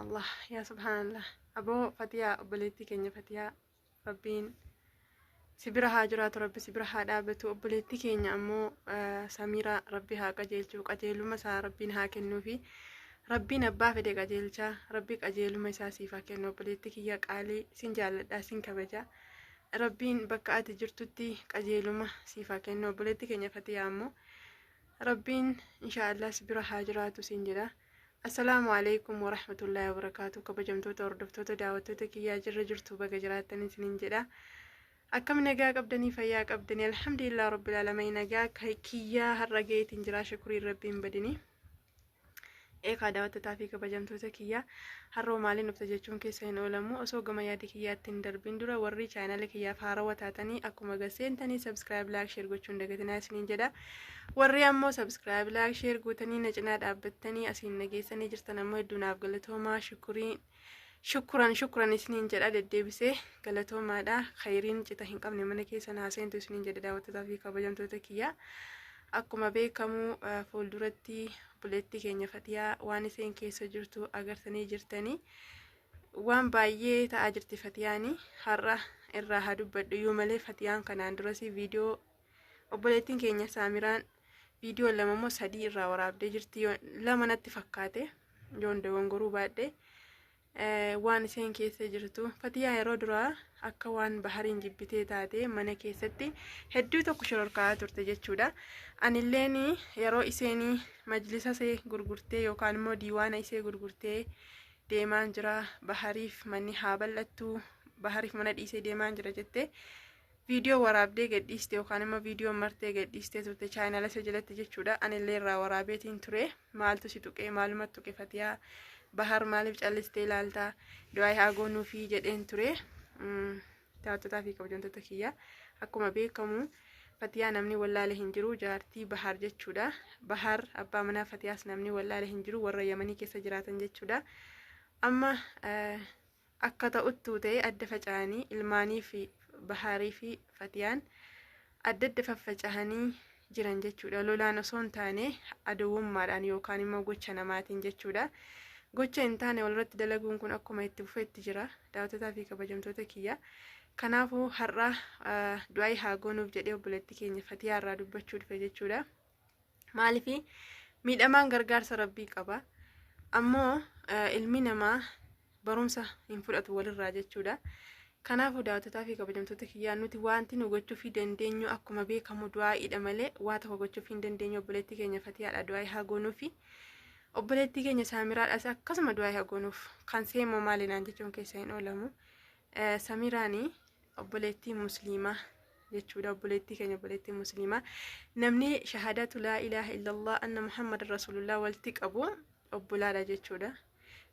الله يا سبحان الله أبو فتيا أبليتي كينيا فتيا ربين سبرها جرات ربي سبرها دابتو أبليتي كينيا أمو سميرة ربي ها قجيلتو قجيلو مسا ربين ها كنو في ربين أبا فدي قجيلتا ربي قجيلو مسا سيفا كنو أبليتي كيا قالي سنجال داسين كبجا ربين بكات جرتوتي قجيلو ما سيفا كنو أبليتي كينيا فتيا أمو ربين إن شاء الله سبرها جراتو سنجلا السلام عليكم ورحمة الله وبركاته كبجمتو توردفتو دعوتو كيا جرجرتو بقى جراتني سنجلا أكم نجاك أبدني فياك أبدني الحمد لله رب العالمين نجاك كيا هرجيت إنجرا شكري ربين بدني إيه دعوت تافيك بجمتو تكيا هرو مالي نبتجون كيسين أولمو أسوق ما يدي كيا تندر بندرا وري channel كيا فارو وتاتني أكو مجسين تاني سبسكرايب لايك شير قوتشون دقتنا سنين جدا وري أمو سبسكرايب لايك شير قوتني نجناد أبتني أسين نجيسني جرتنا مهدونا بقلتهما شكرا سنين جدا ددبسه قلتهما دا خيرين جتهين قبل منكي سناسين تو سنين جدا دعوت تافيك بجمتو تكيا akkuma beekamu fuulduratti buleetti keenya fatiyaa waan iseen keessa jirtu agartanii jirtanii waan baay'ee ta'aa jirti fatiyaani har'a irraa haa dubbadhu yoo malee fatiyaan kanaan durasi viidiyoo obboleettiin keenya Saamiraan viidiyoo lama moo sadii irraa waraabdee jirti lama natti fakkaate yoon dogongoruu baadhe waan iseen keessa jirtu fatiyaa yeroo duraa akka waan bahariin jibbitee taate mana keessatti hedduu tokko shororkaa turte jechuudha. Anilleen yeroo iseen majlisa see gurgurtee yookaan immoo diiwaana isee gurgurtee deemaan jira bahariif manni haa bal'attu bahariif mana dhiisee deemaan jira jettee viidiyoo waraabdee gadhiiste yookaan immoo viidiyoo martee gadhiiste turte chaanala isa jalatti jechuudha. Anillee irraa waraabeetiin ture maaltu si tuqee maalumatti tuqe fatiyaa bahar maaliif callistee ilaaltaa du'aa haa goonuu fi jedheen ture. Taatotaa fi kabajamtoota kiyya akkuma beekamu fatiyaa namni wallaale hin jiru jaartii bahar jechuudha. Bahar abbaa manaa fatiyaas namni wallaale hin jiru warra Yamanii keessa jiraatan jechuudha. Amma akka ta'uttuu ta'e adda faca'anii ilmaanii fi baharii fi fatiyaan adda faffaca'anii jiran jechuudha. Lolaan osoo hin taane aduwwummaadhaan yookaan immoo gocha namaatiin jechuudha. Gocha hin taane walirratti dalaguun kun akkuma itti fufeetti jira daawwattotaa fi kabajamtoota kiyya. Kanaafuu har'a du'aa haa goonuuf jedhee obboleetti keenya fatiyaa irraa dubbachuu dhufe jechuudha. Maaliif miidhamaan gargaarsa rabbii qaba. Ammoo ilmi namaa barumsa hin fudhatu walirraa jechuudha. Kanaafuu daawwattotaa fi kabajamtoota kiyyaa nuti wanti nu gochuu fi dandeenyu akkuma beekamu du'aa'idha malee waa tokko gochuu fi hin dandeenyu obboleetti keenya fatiyaadha du'aa haa goonuufi. Obboleetti keenya Saamiraadhaas akkasuma du'aa haa goonuuf kan seemoo maalinaan jechuun keessa hin oolamu. Samiraanii obboleettii musliimaa jechuudha. Obboleettii keenya obboleettii musliimaa namni shahaadatu laa ilaaha illallah anna muhammad rasulullah walitti qabu obbolaadha jechuudha.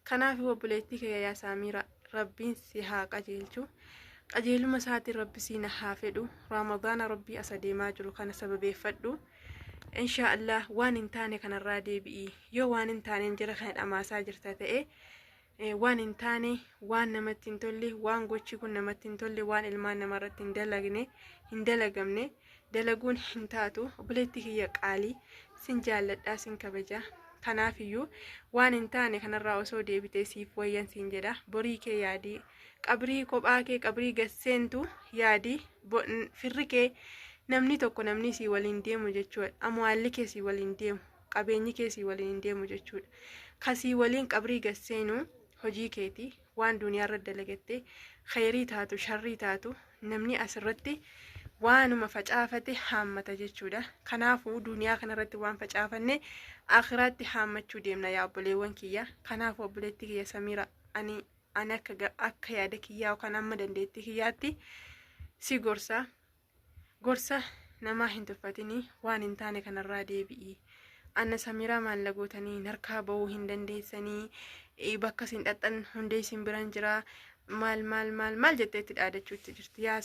Kanaafuu obboleettii keenya yaa Saamira rabbiin si haa qajeelchu qajeeluma isaatiin rabbi si na haa fedhu ramadaana rabbii asa deemaa jiru kana sababeeffadhu. Inshaallah waan hin taane kanarraa deebi'i yoo waan hin taaneen jira kana dhamaasaa jirta ta'e waan hin taane waan namatti hin tolle waan gochi kun namatti hin tolle waan ilmaan namarratti hin dalagamne dalaguun hin taatu. Obboleettii kiyya qaalii sin jaalladhaa sin kabaja. Kanaafiyyuu waan hin taane kanarraa osoo deebitee siif wayyan siin jedha. Borii kee yaadii qabrii kophaa kee qabrii gasseentu yaadii firri kee namni tokko namni si waliin deemu jechuudha. Amwaalli kee si waliin deemu qabeenyi kee si waliin deemu jechuudha. Kasii waliin qabrii gasseenu hojii keeti waan duniyaa irra dalagatte khayrii taatu sharrii taatu namni asirratti waanuma facaafate haammata jechuudha. Kanaafuu duniyaa kanarratti waan facaafanne akhiraatti haammachuu deemna yaa obboleewwan kiyya. Kanaafuu obboleettii kiyya Samira ani akka yaada kiyyaa yookaan amma dandeettii kiyyaatti si gorsa namaa hin tuffatini waan hin taane kanarraa deebi'i. Anna Samiraa maallagootanii harkaa bahuu hin dandeessanii bakka sin dhaxxan hundee sin biran jira maal jetteetti dhaadachuutti jirti. Yaa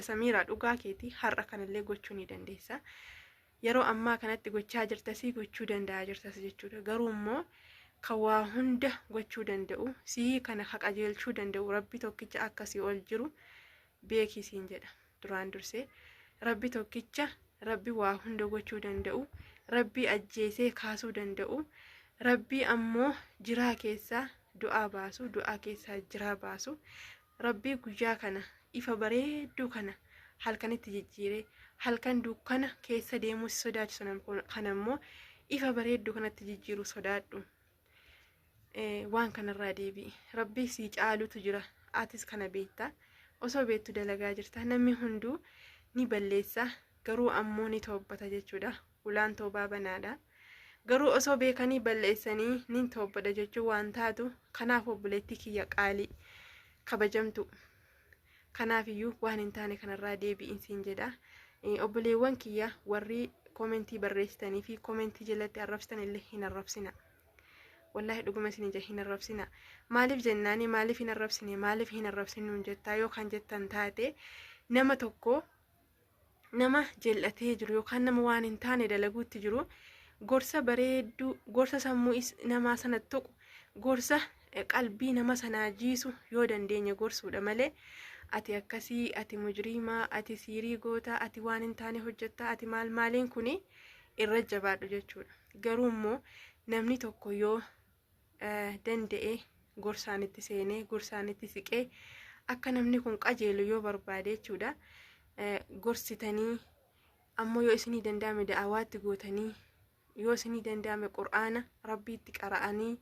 Samiraa dhugaa keeti har'a kanallee gochuu ni dandeessa. Yeroo ammaa kanatti gochaa jirtasii gochuu danda'a jirtas jechuudha. Garuu immoo kan waa hunda gochuu danda'u sii kana qajeelchuu danda'u rabbi tokkicha akkasii ol jiru beekisiin jedha. Duraan dursee rabbi tokkicha rabbi waa hunda gochuu danda'u rabbi ajjeesee kaasuu danda'u rabbi ammoo jiraa keessaa du'aa baasu, du'aa keessaa jiraa baasu, rabbii guyyaa kana ifa bareedduu kana halkanitti jijjiiree halkan dukkana keessa deemuu si sodaachisu kanammoo ifa bareedduu kanatti jijjiiru sodaadhu. Waan kanarraa deebi'i. Rabbii si caalutu jira. Atis kana beektaa. Osoo beektu dalagaa jirta. Namni hunduu ni balleessa. Garuu ammoo ni toobbata jechuudha. Ulaan toobaa banaadha. Garuu osoo beekanii balleessanii ni toobbata jechuun waan taatu. Kanaaf obboleettii kiyya qaalii kabajamtu. Kanaafiyyuu waan hin taane kanarraa deebi'iin siin jedha. Obboleewwan kiyya warri komentii barreessitanii fi komentii jalatti arrabsitan illee hin arrabsina. Wallahi dhuguma isin ija hin arrabsina. Maaliif jennaani maaliif hin arrabsine maaliif hin arrabsinuun jettaa yookaan jettan taate nama tokko nama jal'atee jiru yookaan nama waan hin taane dalaguutti jiru gorsa bareedduu gorsa sammuu namaa sana tuqu gorsa qalbii nama sanaa jiisu yoo dandeenya gorsuudha malee ati akkasii ati mujriimaa ati siirii goota ati waan hin taane hojjettaa ati maaliin kuni irra jabaadhu jechuudha. Garuu immoo namni tokko yoo danda'e gorsaanitti seenee gorsaanitti siqee akka namni kun qajeelu yoo barbaade jechuudha. Gorsitanii ammoo yoo isinii danda'ame da'awaatti gootanii yoo isinii danda'ame qur'aana rabbiitti qara'anii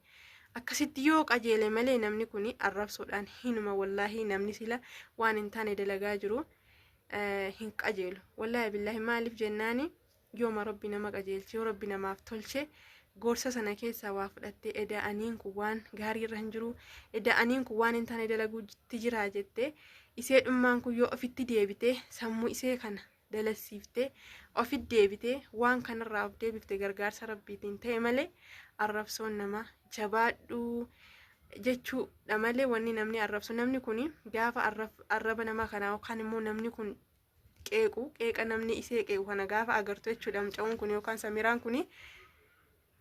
akkasitti yoo qajeele malee namni kun arrabsuudhaan hinuma wallahi namni sila waan hin taane dalagaa jiru hin qajeelu. Wallahi billahi maaliif jennaani yooma rabbi nama qajeelche yoo rabbi namaaf tolche gorsa sana keessaa waa fudhattee eda'aniin kun waan gaarii irra hin jiru eda'aniin kun waan hin taane dalaguutti jira jettee isee dhummaan kun yoo ofitti deebitee sammuu isee kana dalasiiftee ofitti deebitee waan kanarraa of deebifte gargaarsa rabbiitiin ta'e malee arrabsoon nama jabaadhuu jechuudha malee wanni namni arrabsu namni kun gaafa arraba namaa kanaa yookaan immoo namni kun qeeqa namni isee qeequ kana gaafa agartu jechuudha. Muca'uun kun yookaan Samiraan kun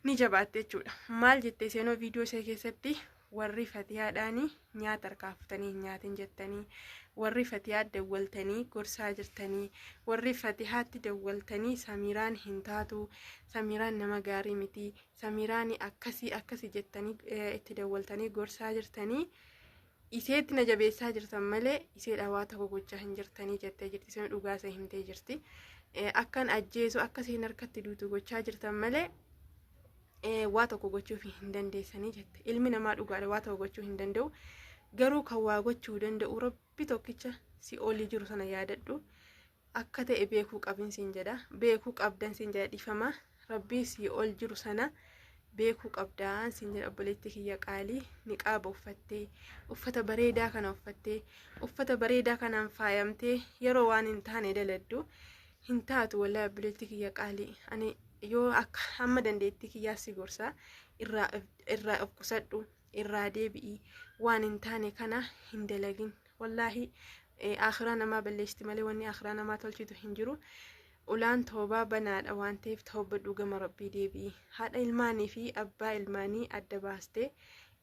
ni jabaatte jechuudha. Maal jettee seenoo viidiyoo ishee keessatti warri fatiyaadhaanii nyaata harkaafatanii hin nyaatin jettanii warri fatiyaa dawwaltanii gorsaa jirtanii warri fatihaatti dawwaltanii Samiraan hin taatu Samiraan nama gaarii miti Samiraan akkasii jettanii itti dawwaltanii gorsaa jirtanii iseetti na jabeessaa jirtan malee iseedha waa tokko gochaa hin jirtanii jettee jirti. Iseen dhugaa isa himtee jirti. Akkan ajjeesu akkasiin harkatti duutu gochaa jirtan malee waa tokko gochuuf hin dandeessanii jette. Ilmi namaa dhugaadha waa tokko gochuu hin danda'u. Garuu kan waa gochuu danda'u rabbi tokkicha si olii jiru sana yaadadhu. Akka ta'e beekuu qabin siin jedha. Beekuu qabdan siin jedha dhifama. Rabbii si ol jiru sana beekuu qabdaan siin jedha obboleettii kiyya qaalii niqaaba uffattee uffata bareedaa kana uffattee uffata bareedaa kanaan faayamtee yeroo waan hin taane daladdu hin taatu wallahi obboleettii kiyya qaalii. Ani yoo akka hamma dandeettii kiyyaassi gorsa irraa of qusadhu irraa deebi'i waan hin taane kana hin dalagin. Wallahi akhiraa namaa balleessiti malee wanni akhiraa namaa tolchitu hin jiru. Ulaan toobaa banaadha waan ta'eef toobbadhu gama rabbii deebi'i. Haadha ilmaanii fi abbaa ilmaanii adda baastee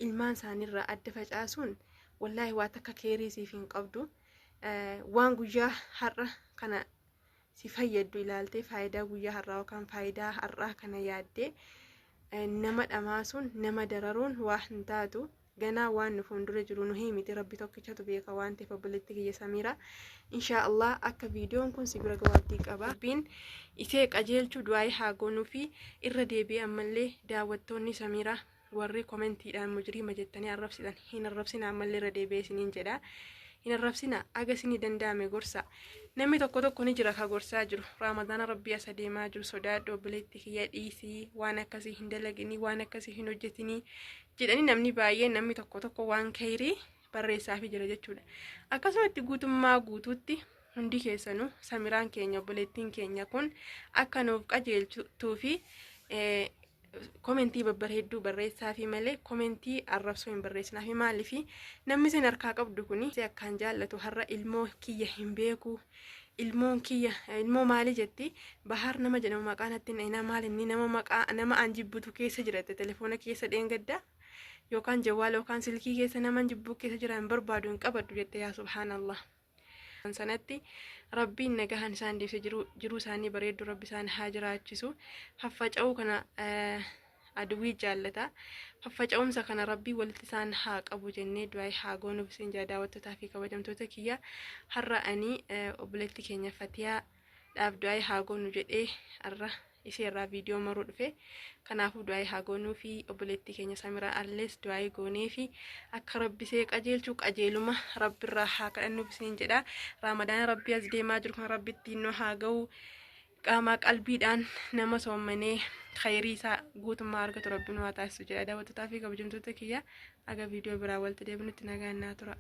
ilmaan isaaniirraa adda facaasuun wallahi waa takka keeriisiif hin qabdu. Waan guyyaa har'a kana si fayyaddu ilaaltee faayidaa guyyaa har'aa yookaan faayidaa har'aa kana yaaddee nama dhamaasuun nama dararuun waa hin taatu. Ganaa waan nu fuuldura jiru nu himiti rabbi tokkichatu beeka waan ta'eef obboleettii kiyya Samiraa inshaallah akka viidiyoon kun si bira gawaabdii qaba. Rabbiin isee qajeelchuu du'aayii haa goonuu fi irra deebi'ee ammallee daawwattoonni Samiraa warri komentiidhaan mujriima jettanii arrabsitan hin arrabsina ammallee irra deebi'ee isiniin jedha. Hin arrabsina aga isinii danda'ame gorsa. Namni tokko ni jira ka gorsaa jiru. Ramadana rabbii asa deemaa jiru sodaadhu obboleettii kiyya dhiisii waan akkasii hin dalaginii waan akkasii hin hojjetinii jedhanii namni baay'een namni tokko waan khayrii barreessaafi jira jechuudha. Akkasumatti guutummaa guutuutti hundi keessanuu Samiraan keenya obboleettiin keenya kun akka nuuf qajeelchuu fi komentii babbareedduu barreessaafi malee komentii arrabsoo hin barreessinaafi maaliifi namni isin harkaa qabdu kuni akkaan jaallatu har'a ilmoo kiyya hin beeku ilmoon kiyya ilmoo maali jetti bahar nama jedhamu maqaan attiin ina maal inni nama anjibbutu keessa jiraate telefoona keessa dheengadda yookaan jawaala yookaan silkii keessa nama anjibbuu keessa jira hin barbaadu hin qabaddu jette yaa subhaanallah. Sanatti rabbiin nagahan isaan deebisee jiru isaanii bareedu rabbi isaan haa jiraachisu. Haffaca'uu kana aduwii jaallata. Faffaca'umsa kana rabbii walitti isaan haa qabu jennee du'aa haa goonu bisiin jaa daawwattootaa fi kabajamtoota kiyya. Har'a ani obboleetti keenya Fatiyaa dhaaf du'aa haa goonu jedhee har'a isheerraa viidiyoo maruu dhufe. Kanaafuu du'aa haa goonuu fi obboleetti keenya Samiraa Allees du'aa goonee fi akka rabbisee qajeelchu qajeeluma rabbirraa haa kadhannu bisiin jedha. Ramadaan rabbii as deemaa jiru kan rabbitti innoo haa ga'u. Qaama qalbiidhaan nama soommanee khayrii isaa guutummaa argatu rabbiin waa taasisu jedha daawwattootaa fi kabajamtoota kiyya. Aga viidiyoo biraa walitti deebinutti nagaan naa tura.